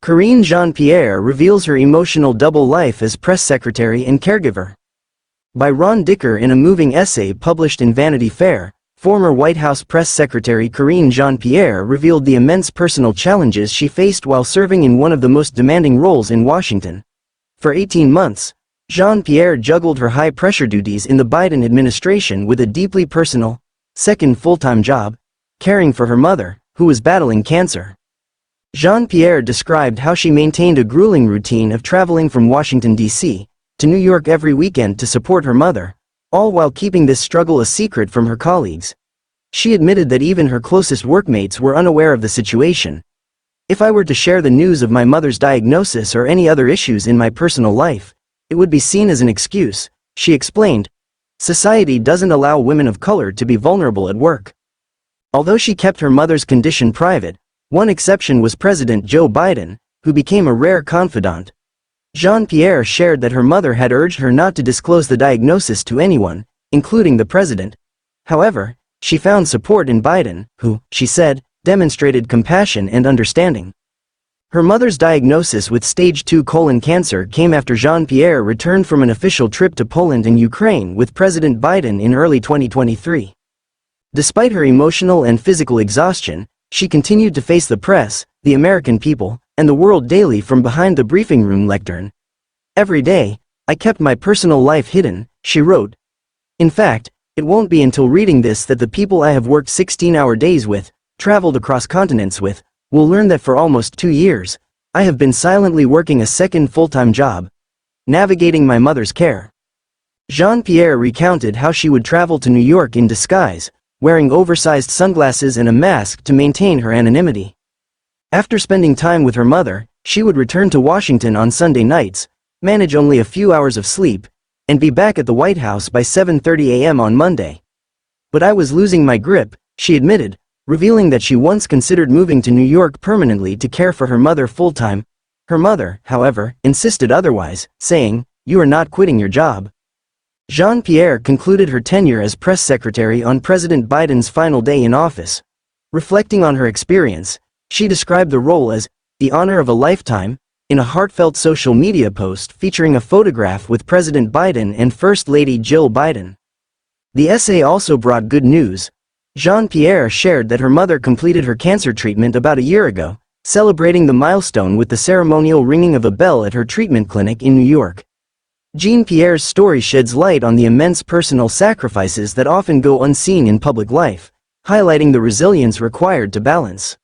Karine Jean-Pierre reveals her emotional double life as press secretary and caregiver. By Ron Dicker in a moving essay published in Vanity Fair, former White House press secretary Karine Jean-Pierre revealed the immense personal challenges she faced while serving in one of the most demanding roles in Washington. For 18 months, Jean-Pierre juggled her high-pressure duties in the Biden administration with a deeply personal, second full-time job, caring for her mother, who was battling cancer. Jean-Pierre described how she maintained a grueling routine of traveling from Washington, D.C., to New York every weekend to support her mother, all while keeping this struggle a secret from her colleagues. She admitted that even her closest workmates were unaware of the situation. "If I were to share the news of my mother's diagnosis or any other issues in my personal life, it would be seen as an excuse," she explained. Society doesn't allow women of color to be vulnerable at work. Although she kept her mother's condition private, one exception was President Joe Biden, who became a rare confidant. Jean-Pierre shared that her mother had urged her not to disclose the diagnosis to anyone, including the president. However, she found support in Biden, who, she said, demonstrated compassion and understanding. Her mother's diagnosis with stage 2 colon cancer came after Jean-Pierre returned from an official trip to Poland and Ukraine with President Biden in early 2023. Despite her emotional and physical exhaustion, she continued to face the press, the American people, and the world daily from behind the briefing room lectern. "Every day, I kept my personal life hidden," she wrote. "In fact, it won't be until reading this that the people I have worked 16-hour days with, traveled across continents with, will learn that for almost 2 years, I have been silently working a second full-time job, navigating my mother's care." Jean-Pierre recounted how she would travel to New York in disguise, wearing oversized sunglasses and a mask to maintain her anonymity. After spending time with her mother, she would return to Washington on Sunday nights, manage only a few hours of sleep, and be back at the White House by 7:30 a.m. on Monday. "But I was losing my grip," she admitted, revealing that she once considered moving to New York permanently to care for her mother full-time. Her mother, however, insisted otherwise, saying, "You are not quitting your job." Jean-Pierre concluded her tenure as press secretary on President Biden's final day in office. Reflecting on her experience, she described the role as the honor of a lifetime, in a heartfelt social media post featuring a photograph with President Biden and First Lady Jill Biden. The essay also brought good news. Jean-Pierre shared that her mother completed her cancer treatment about a year ago, celebrating the milestone with the ceremonial ringing of a bell at her treatment clinic in New York. Jean-Pierre's story sheds light on the immense personal sacrifices that often go unseen in public life, highlighting the resilience required to balance